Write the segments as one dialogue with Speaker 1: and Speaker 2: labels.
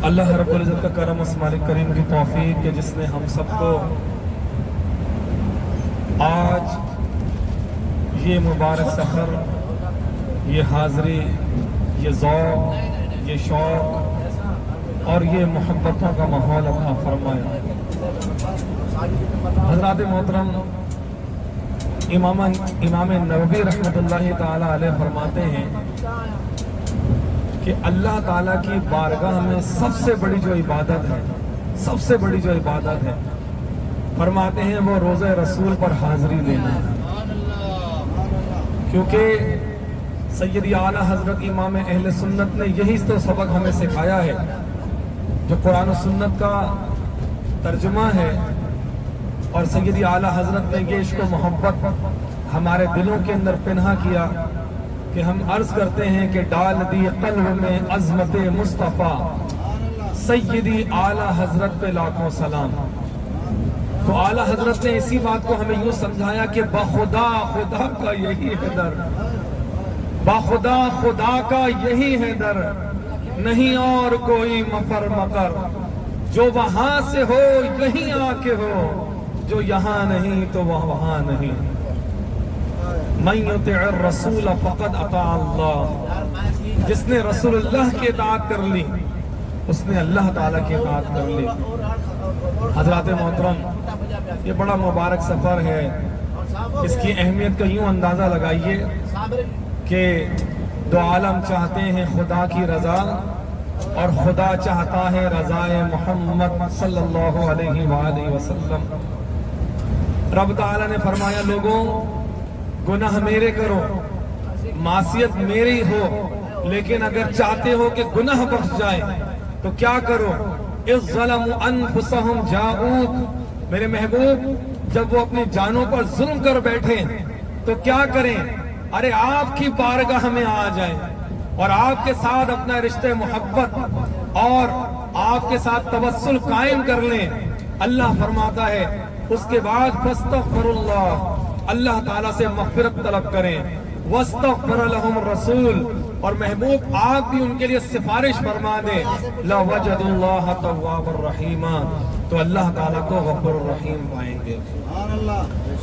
Speaker 1: اللہ رب العزت کا کرم اس مالک کریم کی توفیق کہ جس نے ہم سب کو آج یہ مبارک سفر، یہ حاضری، یہ ذوق، یہ شوق اور یہ محبتوں کا ماحول عطا فرمایا۔ حضرات محترم، امام نووی رحمۃ اللہ تعالی علیہ فرماتے ہیں کہ اللہ تعالیٰ کی بارگاہ میں سب سے بڑی جو عبادت ہے، سب سے بڑی جو عبادت ہے، فرماتے ہیں وہ روزہ رسول پر حاضری لینا ہے۔ کیونکہ سیدی اعلیٰ حضرت امام اہل سنت نے یہی تو سبق ہمیں سکھایا ہے، جو قرآن و سنت کا ترجمہ ہے، اور سیدی اعلیٰ حضرت نے یہ عشق و محبت ہمارے دلوں کے اندر پنہا کیا کہ ہم عرض کرتے ہیں کہ ڈال دی قلب میں عظمت مصطفیٰ، سیدی اعلیٰ حضرت پہ لاکھوں سلام۔ تو اعلیٰ حضرت نے اسی بات کو ہمیں یوں سمجھایا کہ بخدا خدا کا یہی ہے در، بخدا خدا کا یہی ہے در، نہیں اور کوئی مفر مقر، جو وہاں سے ہو یہیں آ کے ہو، جو یہاں نہیں تو وہ وہاں نہیں۔ من یطع الرسول فقد اطاع اللہ، جس نے رسول اللہ کی اطاعت کر لی اس نے اللہ تعالیٰ کی اطاعت کر لی۔ حضرات محترم، یہ بڑا مبارک سفر ہے، اس کی اہمیت کا یوں اندازہ لگائیے کہ دو عالم چاہتے ہیں خدا کی رضا، اور خدا چاہتا ہے رضائے محمد صلی اللہ علیہ وآلہ وسلم۔ رب تعالیٰ نے فرمایا لوگوں گناہ میرے کرو، معصیت میری ہو، لیکن اگر چاہتے ہو کہ گناہ بخش جائے تو کیا کرو؟ اذ ظلموا انفسہم جاؤک، میرے محبوب جب وہ اپنی جانوں پر ظلم کر بیٹھے تو کیا کریں؟ ارے آپ کی بارگاہ میں آ جائیں اور آپ کے ساتھ اپنا رشتہ محبت اور آپ کے ساتھ توسل قائم کر لیں۔ اللہ فرماتا ہے اس کے بعد فاستغفر اللہ، اللہ تعالیٰ سے مغفرت طلب کریں، واستغفر لهم الرسول، اور محبوب آپ بھی ان کے لیے سفارش فرما دیں، لوجدوا اللہ توابا الرحیم، تو اللہ تعالیٰ کو غفور الرحیم پائیں گے۔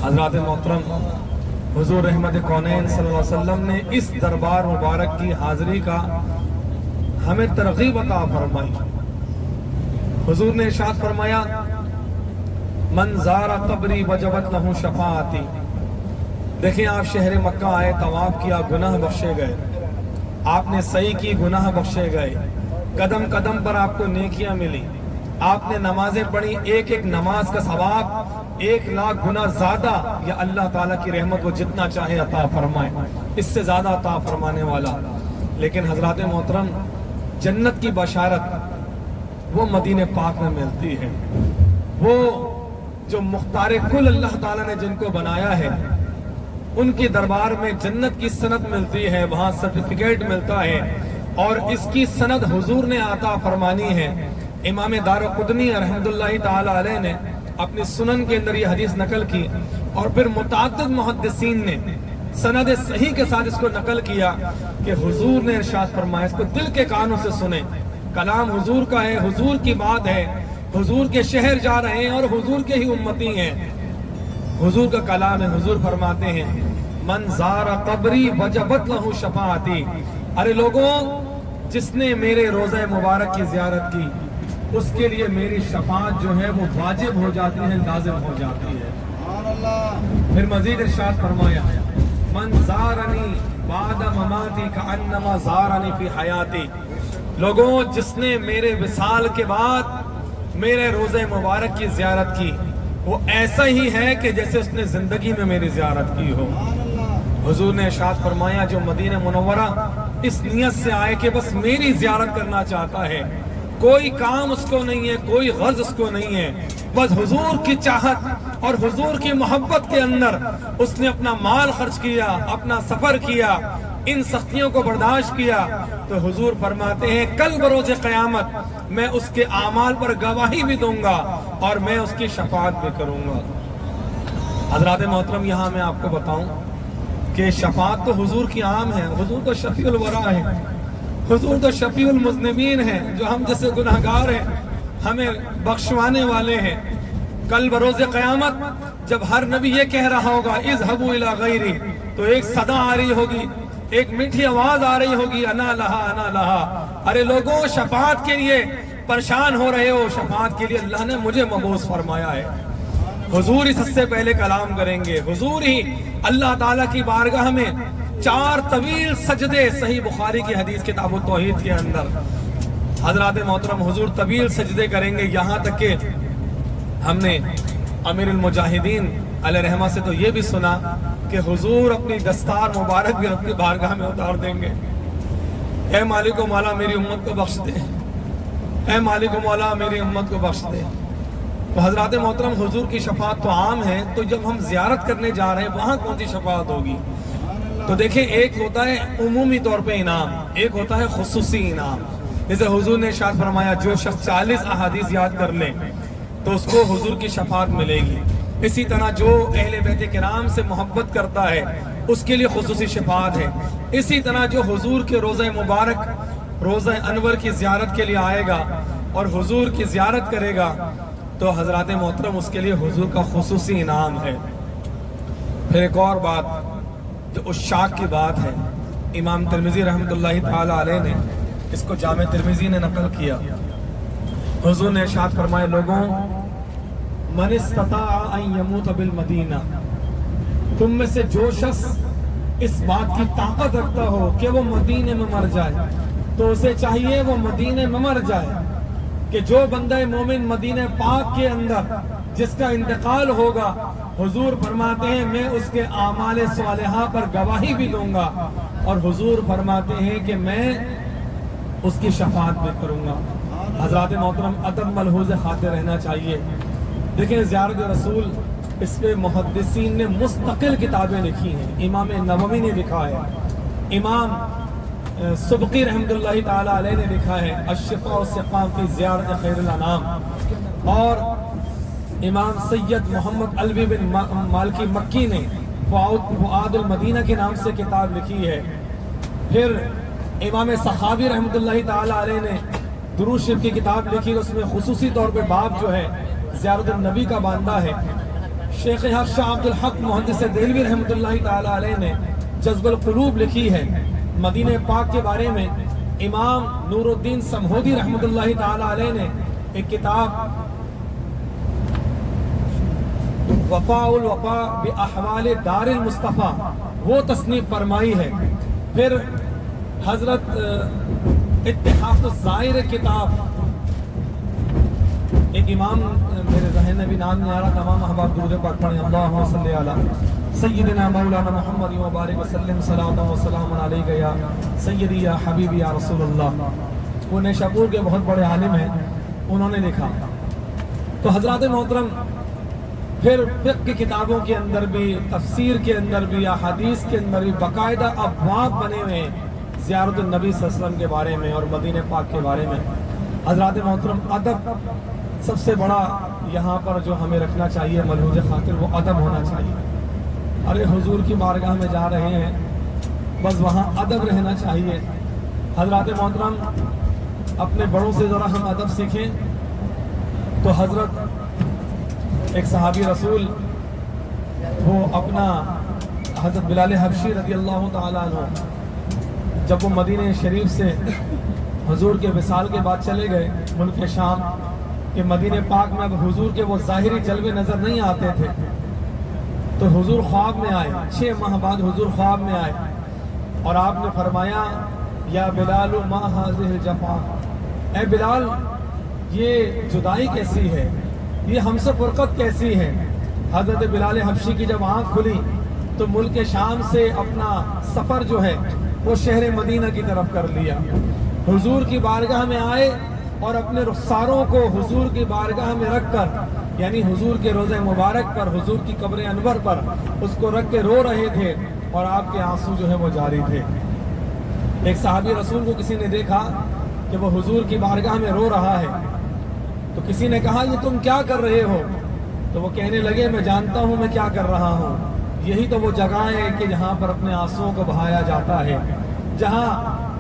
Speaker 1: حضرات محترم، حضور رحمت کونین صلی اللہ علیہ وسلم نے اس دربار مبارک کی حاضری کا ہمیں ترغیب عطا فرمائی۔ حضور نے ارشاد فرمایا من زار قبری وجبت لہ شفاعتی، دیکھیں آپ شہر مکہ آئے، طواف کیا، گناہ بخشے گئے، آپ نے سعی کی، گناہ بخشے گئے، قدم قدم پر آپ کو نیکیاں ملی، آپ نے نمازیں پڑھی، ایک ایک نماز کا ثواب 1,00,000 گنا زیادہ، یا اللہ تعالیٰ کی رحمت وہ جتنا چاہے عطا فرمائے، اس سے زیادہ عطا فرمانے والا۔ لیکن حضرات محترم، جنت کی بشارت وہ مدینہ پاک میں ملتی ہے، وہ جو مختار کل اللہ تعالیٰ نے جن کو بنایا ہے ان کی دربار میں جنت کی سند ملتی ہے، وہاں سرٹیفکیٹ ملتا ہے، اور اس کی سند حضور نے عطا فرمانی ہے۔ امام دارقطنی رحمۃ اللہ تعالی علیہ نے اپنی سنن کے اندر یہ حدیث نقل کی، اور پھر متعدد محدثین نے سند صحیح کے ساتھ اس کو نقل کیا کہ حضور نے ارشاد فرمایا، اس کو دل کے کانوں سے سنیں، کلام حضور کا ہے، حضور کی بات ہے، حضور کے شہر جا رہے ہیں اور حضور کے ہی امتی ہیں، حضور کا کلام ہے۔ حضور فرماتے ہیں من زار قبری وجبت لہ شفاعتی، ارے لوگوں جس نے میرے روضہ مبارک کی زیارت کی اس کے لیے میری شفاعت جو ہے وہ واجب ہو جاتی ہے، لازم ہو جاتی ہے۔ پھر مزید ارشاد فرمایا من زارنی بعد مماتی کانما زارنی فی حیاتی، لوگوں جس نے میرے وصال کے بعد میرے روضہ مبارک کی زیارت کی وہ ایسا ہی ہے کہ جیسے اس نے زندگی میں میری زیارت کی ہو۔ حضور نے ارشاد فرمایا جو مدینہ منورہ اس نیت سے آئے کہ بس میری زیارت کرنا چاہتا ہے، کوئی کام اس کو نہیں ہے، کوئی غرض اس کو نہیں ہے، بس حضور کی چاہت اور حضور کی محبت کے اندر اس نے اپنا مال خرچ کیا، اپنا سفر کیا، ان سختیوں کو برداشت کیا، تو حضور فرماتے ہیں کل بروز قیامت میں اس کے اعمال پر گواہی بھی دوں گا اور میں اس کی شفاعت بھی کروں گا۔ حضرات محترم، یہاں میں آپ کو بتاؤں کہ شفاعت تو حضور کی عام ہے، حضور تو شفیع الورا ہے، حضور تو شفیع المذنبین ہیں، جو ہم جیسے گناہگار ہیں ہمیں بخشوانے والے ہیں۔ کل بروز قیامت جب ہر نبی یہ کہہ رہا ہوگا اذهبوا الی غیری، تو ایک صدا آ رہی ہوگی، ایک میٹھی آواز آ رہی ہوگی، انا لہا انا لہا، ارے لوگوں شفاعت کے لیے پریشان ہو رہے ہو، شفاعت کے لیے اللہ نے مجھے مبعوث فرمایا ہے۔ حضور ہی سب سے پہلے کلام کریں گے، حضور ہی اللہ تعالیٰ کی بارگاہ میں 4 طویل سجدے، صحیح بخاری کی حدیث کتاب التوحید کے اندر حضرات محترم حضور طویل سجدے کریں گے، یہاں تک کہ ہم نے امیر المجاہدین علیہ رحمہ سے تو یہ بھی سنا کہ حضور اپنی دستار مبارک بھی اپنی بارگاہ میں اتار دیں گے، اے مالک و مولا میری امت کو بخش دے، اے مالک و مولا میری امت کو بخش دے۔ تو حضرات محترم حضور کی شفاعت تو عام ہے، تو جب ہم زیارت کرنے جا رہے ہیں وہاں کون سی شفاعت ہوگی؟ تو دیکھیں، ایک ہوتا ہے عمومی طور پہ انعام، ایک ہوتا ہے خصوصی انعام۔ جیسے حضور نے ارشاد فرمایا جو شخص 40 احادیث یاد کر لے تو اس کو حضور کی شفاعت ملے گی۔ اسی طرح جو اہل بیت کرام سے محبت کرتا ہے اس کے لیے خصوصی شفاعت ہے۔ اسی طرح جو حضور کے روضہ مبارک، روضہ انور کی زیارت کے لیے آئے گا اور حضور کی زیارت کرے گا تو حضرات محترم اس کے لیے حضور کا خصوصی انعام ہے۔ پھر ایک اور بات جو عشاق کی بات ہے، امام ترمذی رحمۃ اللہ تعالی علیہ نے اس کو جامع ترمذی نے نقل کیا، حضور نے ارشاد فرمائے لوگوں من استطاع ان یموت بالمدینہ، تم میں سے جو شخص اس بات کی طاقت رکھتا ہو کہ وہ مدینے میں مر جائے تو اسے چاہیے وہ مدینے میں مر جائے، کہ جو بندہ مومن مدینہ پاک کے اندر جس کا انتقال ہوگا، حضور فرماتے ہیں میں اس کے اعمال صالحہ پر گواہی بھی دوں گا، اور حضور فرماتے ہیں کہ میں اس کی شفاعت بھی کروں گا۔ حضرات محترم ادب ملحوظ خاطر رہنا چاہیے۔ دیکھیں زیارت رسول، اس پہ محدثین نے مستقل کتابیں لکھی ہیں، امام نووی نے لکھا ہے، امام سبقی رحمۃ اللہ تعالی علیہ نے لکھا ہے الشفاء والسقام فی زیارت خیر الانام، اور امام سید محمد علوی بن مالکی مکی نے فؤاد المدینہ کے نام سے کتاب لکھی ہے۔ پھر امام صحابی رحمۃ اللہ تعالی علیہ نے درود شریف کی کتاب لکھی، اس میں خصوصی طور پہ باب جو ہے زیارت النبی کا باندھا ہے۔ شیخ حق شاہ عبد الحق محدث دہلوی رحمۃ اللہ تعالی علیہ نے جذب القلوب لکھی ہے مدینہ پاک کے بارے میں۔ امام نور الدین سمہودی رحمۃ اللہ تعالی علیہ نے ایک کتاب وفاء الوفاء باحوال دار المصطفیٰ وہ تصنیف فرمائی ہے۔ پھر حضرت اتحاف الظاہر کتاب، ایک امام میرے ذہن میں بھی نام نہیں آ رہا، تمام احباب درود پاک پڑھیں اللہم صلی علی سیدنا مولانا محمد و بارک وسلم صلاۃ و سلام علیک یا سیدی یا حبیبی یا رسول اللہ۔ وہ نیشاپور کے بہت بڑے عالم ہیں، انہوں نے لکھا۔ تو حضرات محترم پھر فقہ کی کتابوں کے اندر بھی، تفسیر کے اندر بھی، احادیث کے اندر بھی باقاعدہ ابواب بنے ہوئے ہیں زیارت النبی صلی اللہ علیہ وسلم کے بارے میں اور مدینہ پاک کے بارے میں۔ حضرات محترم ادب سب سے بڑا یہاں پر جو ہمیں رکھنا چاہیے ملحوظ خاطر، وہ ادب ہونا چاہیے۔ ارے حضور کی بارگاہ میں جا رہے ہیں، بس وہاں ادب رہنا چاہیے۔ حضرات محترم اپنے بڑوں سے ذرا ہم ادب سیکھیں۔ تو حضرت ایک صحابی رسول، وہ اپنا حضرت بلال حبشی رضی اللہ تعالیٰ عنہ، جب وہ مدینہ شریف سے حضور کے وصال کے بعد چلے گئے ملک شام، کہ مدینہ پاک میں اب حضور کے وہ ظاہری جلوے نظر نہیں آتے تھے، تو حضور خواب میں آئے، 6 ماہ بعد حضور خواب میں آئے اور آپ نے فرمایا یا بلال ما هذه الجفا، اے بلال یہ جدائی کیسی ہے، یہ ہم سے فرقت کیسی ہے۔ حضرت بلال حبشی کی جب آنکھ کھلی تو ملک شام سے اپنا سفر جو ہے وہ شہر مدینہ کی طرف کر لیا، حضور کی بارگاہ میں آئے اور اپنے رخساروں کو حضور کی بارگاہ میں رکھ کر، یعنی حضور کے روضہ مبارک پر، حضور کی قبر انور پر اس کو رکھ کے رو رہے تھے اور آپ کے آنسو جو ہے وہ جاری تھے۔ ایک صحابی رسول کو کسی نے دیکھا کہ وہ حضور کی بارگاہ میں رو رہا ہے، تو کسی نے کہا یہ تم کیا کر رہے ہو؟ تو وہ کہنے لگے میں جانتا ہوں میں کیا کر رہا ہوں، یہی تو وہ جگہ ہے کہ جہاں پر اپنے آنسوؤں کو بہایا جاتا ہے، جہاں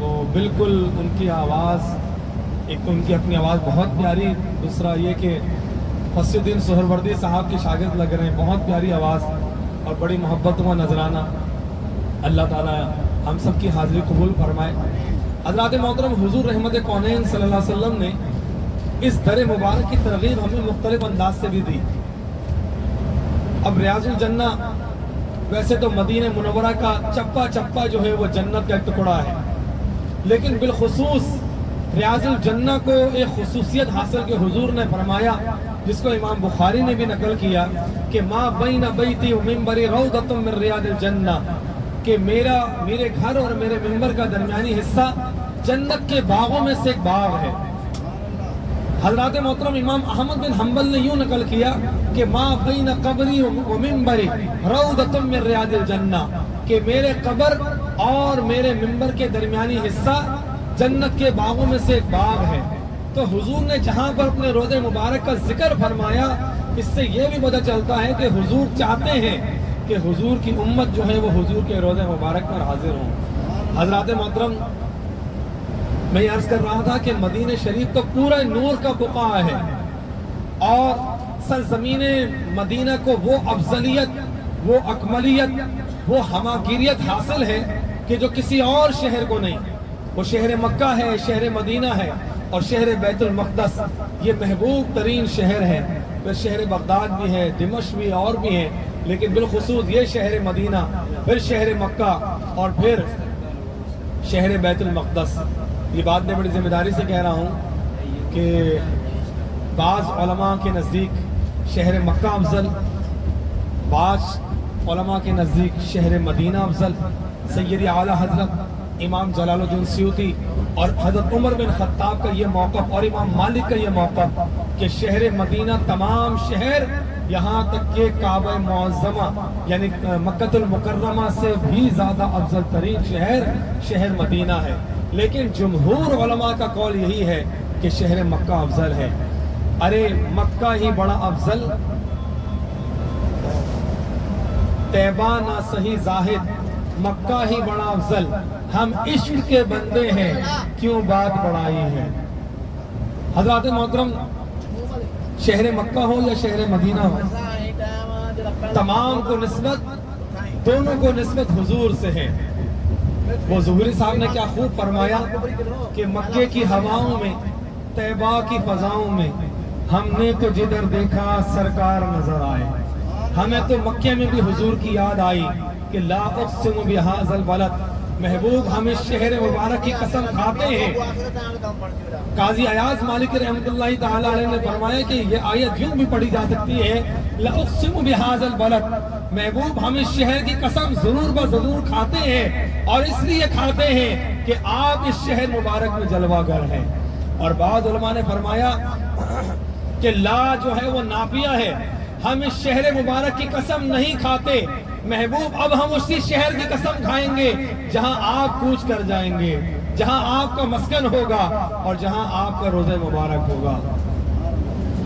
Speaker 1: وہ بالکل ان کی آواز، ایک تو ان کی اپنی آواز بہت پیاری، دوسرا یہ کہ فصل الدین سہروردی صاحب کے شاگرد لگ رہے ہیں، بہت پیاری آواز اور بڑی محبتوں کا نذرانہ۔ اللہ تعالیٰ ہم سب کی حاضری قبول فرمائے۔ حضرات محترم، حضور رحمت کونین صلی اللہ علیہ وسلم نے اس در مبارک کی ترغیب ہمیں مختلف انداز سے بھی دی۔ اب ریاض الجنہ ویسے تو مدینہ منورہ کا چپا چپا جو ہے وہ جنت کا ایک ٹکڑا ہے، لیکن بالخصوص ریاض الجنہ کو ایک خصوصیت حاصل کے حضور نے فرمایا، جس کو امام بخاری نے بھی نقل کیا کہ ما بین بیتی و منبری روضۃ من ریاض الجنہ، کہ میرے گھر اور میرے منبر کا درمیانی حصہ جنت کے باغوں میں سے ایک باغ ہے۔ حضرات محترم، امام احمد بن حنبل نے یوں نقل کیا کہ ما بین قبری و منبری روضۃ من ریاض الجنہ، کہ میرے قبر اور میرے منبر کے درمیانی حصہ جنت کے باغوں میں سے ایک باغ ہے۔ تو حضور نے جہاں پر اپنے روضہ مبارک کا ذکر فرمایا، اس سے یہ بھی پتہ چلتا ہے کہ حضور چاہتے ہیں کہ حضور کی امت جو ہے وہ حضور کے روضہ مبارک پر حاضر ہوں۔ حضرات محترم، میں یہ عرض کر رہا تھا کہ مدینہ شریف تو پورا نور کا بقعہ ہے، اور سرزمین مدینہ کو وہ افضلیت، وہ اکملیت، وہ ہماگیریت حاصل ہے کہ جو کسی اور شہر کو نہیں۔ وہ شہر مکہ ہے، شہر مدینہ ہے، اور شہر بیت المقدس یہ محبوب ترین شہر ہے۔ پھر شہر بغداد بھی ہے، دمشق بھی، اور بھی ہیں، لیکن بالخصوص یہ شہر مدینہ، پھر شہر مکہ، اور پھر شہر بیت المقدس۔ یہ بات میں بڑی ذمہ داری سے کہہ رہا ہوں کہ بعض علماء کے نزدیک شہر مکہ افضل، بعض علماء کے نزدیک شہر مدینہ افضل۔ سید اعلیٰ حضرت امام جلال الدین سیوطی اور حضرت عمر بن خطاب کا یہ موقف، اور امام مالک کا یہ موقف کہ شہر مدینہ تمام شہر، یہاں تک کہ کعبہ معظمہ یعنی مکہ المکرمہ سے بھی زیادہ افضل ترین شہر مدینہ ہے، لیکن جمہور علماء کا قول یہی ہے کہ شہر مکہ افضل ہے۔ ارے مکہ ہی بڑا افضل، طیبہ نہ صحیح زاہد، مکہ ہی بڑا افضل، ہم عشق کے بندے ہیں کیوں بات بڑھائی ہے۔ حضرات محترم، شہر مکہ ہو یا شہر مدینہ ہو، تمام کو نسبت، دونوں کو نسبت حضور سے ہے۔ وہ ظہوری صاحب نے کیا خوب فرمایا کہ مکے کی ہواؤں میں، طیبہ کی فضاؤں میں، ہم نے تو جدھر دیکھا سرکار نظر آئے۔ ہمیں تو مکے میں بھی حضور کی یاد آئی کہ لا اقسم بہذا البلد، محبوب ہم اس شہر مبارک کی قسم کھاتے ہیں۔ قاضی ایاز مالک رحمۃ اللہ تعالی علیہ نے فرمایا کہ یہ آیت یوں بھی پڑھی جا سکتی ہے، لا اقسم بہذا البلد، محبوب ہم اس شہر کی قسم ضرور بضرور کھاتے ہیں، اور اس لیے کھاتے ہیں کہ آپ اس شہر مبارک میں جلوہ گر ہیں۔ اور بعض علماء نے فرمایا کہ لا جو ہے وہ نافیہ ہے، ہم اس شہر مبارک کی قسم نہیں کھاتے، محبوب اب ہم اسی شہر کی قسم کھائیں گے جہاں آپ کوچ کر جائیں گے، جہاں آپ کا مسکن ہوگا، اور جہاں آپ کا روضہ مبارک ہوگا۔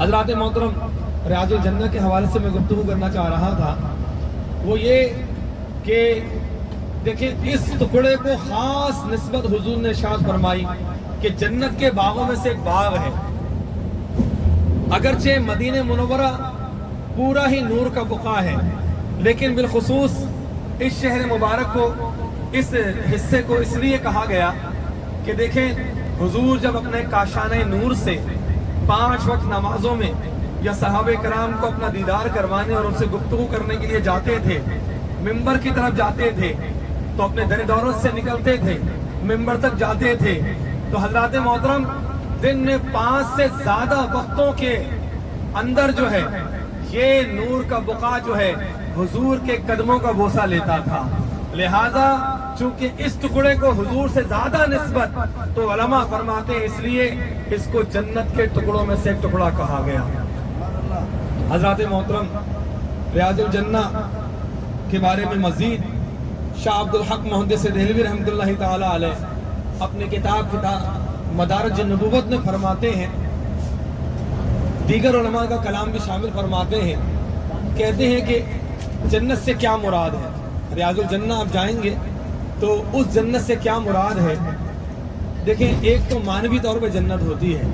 Speaker 1: حضرات محترم، ریاض الجنہ کے حوالے سے میں گفتگو کرنا چاہ رہا تھا، وہ یہ کہ دیکھیں اس ٹکڑے کو خاص نسبت حضور نے ارشاد فرمائی کہ جنت کے باغوں میں سے ایک باغ ہے۔ اگرچہ مدینہ منورہ پورا ہی نور کا بقعہ ہے، لیکن بالخصوص اس شہر مبارک کو، اس حصے کو اس لیے کہا گیا کہ دیکھیں حضور جب اپنے کاشانہ نور سے 5 وقت نمازوں میں یا صحابہ کرام کو اپنا دیدار کروانے اور ان سے گفتگو کرنے کے لیے جاتے تھے، منبر کی طرف جاتے تھے تو اپنے در دولت سے نکلتے تھے، منبر تک جاتے تھے تو حضرات محترم دن میں 5 سے زیادہ وقتوں کے اندر جو ہے یہ نور کا بقعہ جو ہے حضور کے قدموں کا بوسہ لیتا تھا۔ لہذا چونکہ اس ٹکڑے کو حضور سے زیادہ نسبت، تو علماء فرماتے ہیں اس لیے اس کو جنت کے ٹکڑوں میں سے ایک ٹکڑا کہا گیا۔ حضرات محترم، ریاض الجنہ کے بارے میں مزید شاہ عبدالحق محدث دہلوی رحمۃ اللہ تعالی علیہ اپنے کتاب مدارج النبوت میں فرماتے ہیں، دیگر علماء کا کلام بھی شامل فرماتے ہیں، کہتے ہیں کہ جنت سے کیا مراد ہے۔ ریاض الجنہ آپ جائیں گے تو اس جنت سے کیا مراد ہے دیکھیں ایک تو مانوی طور پہ جنت ہوتی ہے،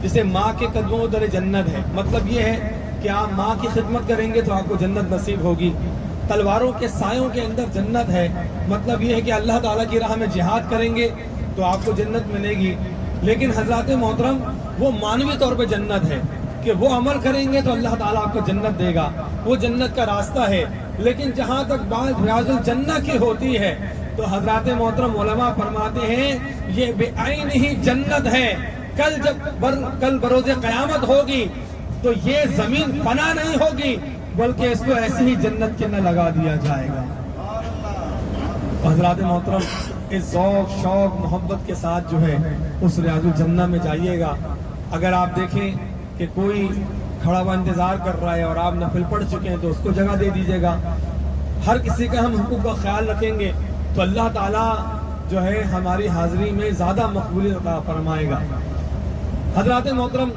Speaker 1: جسے ماں کے قدموں در جنت ہے، مطلب یہ ہے کہ آپ ماں کی خدمت کریں گے تو آپ کو جنت نصیب ہوگی۔ تلواروں کے سایوں کے اندر جنت ہے، مطلب یہ ہے کہ اللہ تعالیٰ کی راہ میں جہاد کریں گے تو آپ کو جنت ملے گی۔ لیکن حضرات محترم وہ مانوی طور پہ جنت ہے کہ وہ عمل کریں گے تو اللہ تعالیٰ آپ کو جنت دے گا، وہ جنت کا راستہ ہے۔ لیکن جہاں تک بات ریاض الجنہ کی ہوتی ہے تو حضرات محترم علماء فرماتے ہیں یہ بے عین ہی جنت ہے۔ کل بروز قیامت ہوگی تو یہ زمین فنا نہیں ہوگی بلکہ اس کو ایسی ہی جنت کے اندر لگا دیا جائے گا۔ حضرات محترم اس ذوق شوق محبت کے ساتھ جو ہے اس ریاض الجنہ میں جائیے گا۔ اگر آپ دیکھیں کہ کوئی کھڑا ہوا انتظار کر رہا ہے اور آپ نفل پڑھ چکے ہیں تو اس کو جگہ دے دیجیے گا۔ ہر کسی کا ہم حقوق کا خیال رکھیں گے تو اللہ تعالیٰ جو ہے ہماری حاضری میں زیادہ مقبولیت عطا فرمائے گا۔ حضرات محترم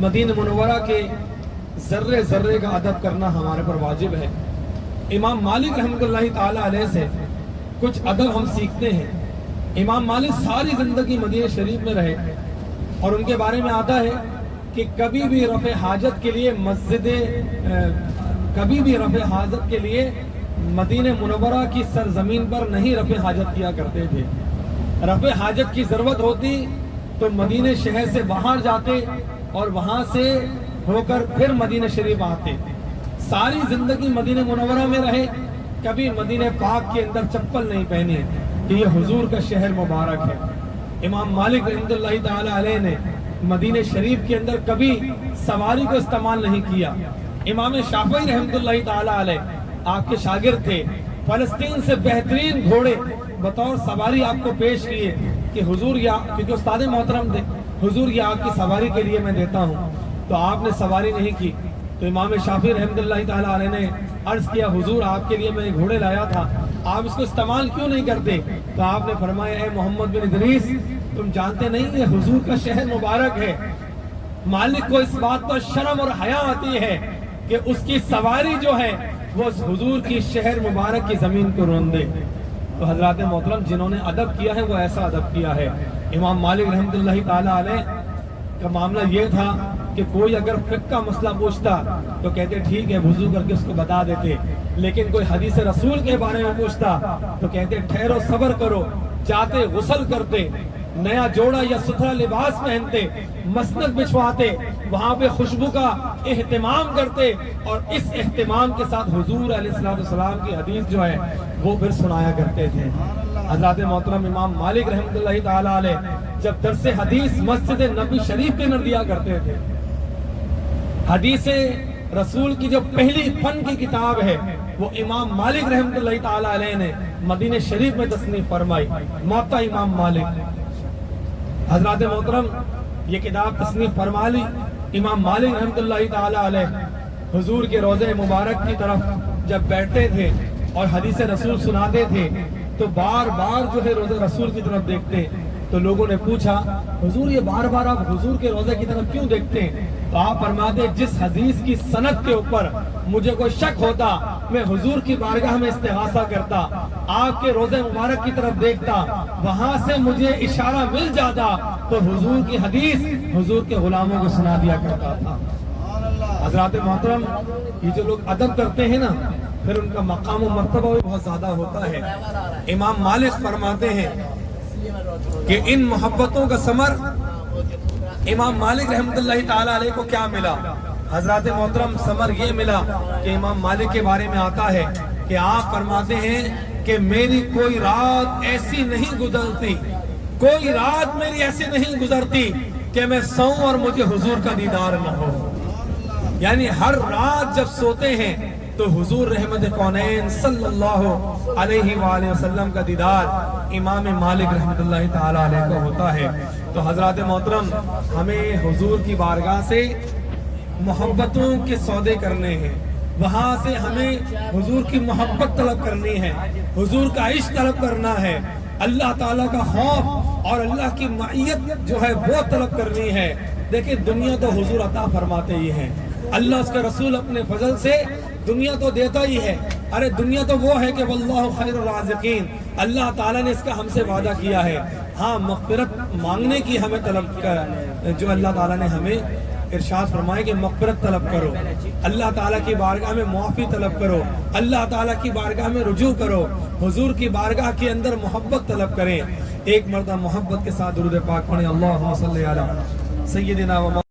Speaker 1: مدینہ منورہ کے ذرے ذرے کا ادب کرنا ہمارے پر واجب ہے۔ امام مالک رحمۃ اللہ تعالیٰ علیہ سے کچھ ادب ہم سیکھتے ہیں۔ امام مالک ساری زندگی مدینہ شریف میں رہے اور ان کے بارے میں آتا ہے کہ کبھی بھی رفع حاجت کے لیے مدینہ منورہ کی سرزمین پر نہیں رفع حاجت کیا کرتے تھے۔ رفع حاجت کی ضرورت ہوتی تو مدینہ شہر سے باہر جاتے اور وہاں سے ہو کر پھر مدینہ شریف آتے۔ ساری زندگی مدینہ منورہ میں رہے، کبھی مدینہ پاک کے اندر چپل نہیں پہنی کہ یہ حضور کا شہر مبارک ہے۔ امام مالک رحمۃ اللہ تعالی علیہ نے مدینہ شریف کے اندر کبھی سواری کو استعمال نہیں کیا۔ امام شافعی رحمۃ اللہ تعالی علیہ آپ کے شاگرد تھے، فلسطین سے بہترین گھوڑے بطور سواری آپ کو پیش کیے کہ حضور کیونکہ استاد محترم تھے، حضور یہ آپ کی سواری کے لیے میں دیتا ہوں، تو آپ نے سواری نہیں کی۔ تو امام شافعی رحمۃ اللہ تعالی علیہ نے عرض کیا حضور آپ کے لیے میں گھوڑے لایا تھا، آپ اس کو استعمال کیوں نہیں کرتے؟ تو آپ نے فرمایا اے محمد بن ادریس تم جانتے نہیں یہ حضور کا شہر مبارک ہے۔ مالک کو اس بات پر شرم اور حیا آتی ہے کہ اس کی سواری جو ہے وہ حضور کی شہر مبارک کی زمین کو رون دے۔ تو حضرات محترم جنہوں نے ادب کیا ہے وہ ایسا ادب کیا ہے۔ امام مالک رحمۃ اللہ تعالی علیہ کا معاملہ یہ تھا کہ کوئی اگر فقہ کا مسئلہ پوچھتا تو کہتے ٹھیک ہے وضو کر کے اس کو بتا دیتے، لیکن کوئی حدیث رسول کے بارے میں پوچھتا تو کہتے ٹھہرو صبر کرو، جاتے غسل کرتے، نیا جوڑا یا ستھرا لباس پہنتے، مسند بچھواتے، وہاں پہ خوشبو کا اہتمام کرتے اور اس اہتمام کے ساتھ حضور علیہ السلام کی حدیث جو ہے وہ پھر سنایا کرتے تھے۔ حضرات محترم امام مالک رحمۃ اللہ تعالی علیہ جب درس حدیث مسجد نبی شریف کے اندر دیا کرتے تھے، حدیث رسول کی جو پہلی فن کی کتاب ہے وہ امام مالک رحمۃ اللہ تعالی علیہ نے مدینہ شریف میں تصنیف فرمائی، موطا امام مالک۔ حضرات محترم یہ کتاب تصنیف فرما لی، امام مالک رحمۃ اللہ تعالی علیہ حضور کے روضہ مبارک کی طرف جب بیٹھتے تھے اور حدیث رسول سناتے تھے تو بار بار جو ہے روضہ رسول کی طرف دیکھتے۔ تو لوگوں نے پوچھا حضور یہ بار بار آپ حضور کے روضے کی طرف کیوں دیکھتے ہیں؟ تو آپ فرماتے جس حدیث کی سند کے اوپر مجھے کوئی شک ہوتا میں حضور کی بارگاہ میں استغاثہ کرتا، آپ کے روضے مبارک کی طرف دیکھتا، وہاں سے مجھے اشارہ مل جاتا تو حضور کی حدیث حضور کے غلاموں کو سنا دیا کرتا تھا۔ حضرات محترم یہ جو لوگ ادب کرتے ہیں نا پھر ان کا مقام و مرتبہ بھی بہت زیادہ ہوتا ہے۔ امام مالک فرماتے ہیں کہ ان محبتوں کا ثمر امام مالک رحمۃ اللہ تعالی علیہ کو کیا ملا؟ حضرات محترم ثمر یہ ملا کہ امام مالک کے بارے میں آتا ہے کہ آپ فرماتے ہیں کہ میری کوئی رات ایسی نہیں گزرتی، کوئی رات میری ایسی نہیں گزرتی کہ میں سوؤں اور مجھے حضور کا دیدار نہ ہو۔ یعنی ہر رات جب سوتے ہیں تو حضور رحمت کونین صلی اللہ علیہ وآلہ وسلم کا دیدار امام مالک رحمت اللہ تعالی علیہ کو ہوتا ہے۔ تو حضرات محترم ہمیں حضور کی بارگاہ سے محبتوں کے سودے کرنے ہیں، وہاں سے ہمیں حضور کی محبت طلب کرنی ہے، حضور کا عشق طلب کرنا ہے، اللہ تعالیٰ کا خوف اور اللہ کی معیت جو ہے وہ طلب کرنی ہے۔ دیکھیں دنیا تو حضور عطا فرماتے ہی ہیں، اللہ اس کا رسول اپنے فضل سے دنیا تو دیتا ہی ہے۔ ارے دنیا تو وہ ہے کہ واللہ خیر الرازقین، اللہ تعالیٰ نے اس کا ہم سے وعدہ کیا ہے ہاں مغفرت مانگنے کی ہمیں طلب کا جو اللہ تعالیٰ نے ہمیں ارشاد فرمائے کہ مغفرت طلب کرو، اللہ تعالیٰ کی بارگاہ میں معافی طلب کرو، اللہ تعالیٰ کی بارگاہ میں رجوع کرو، حضور کی بارگاہ کے اندر محبت طلب کریں۔ ایک مرتبہ محبت کے ساتھ درود پاک پڑھیں، اللہم صلی علی سیدنا و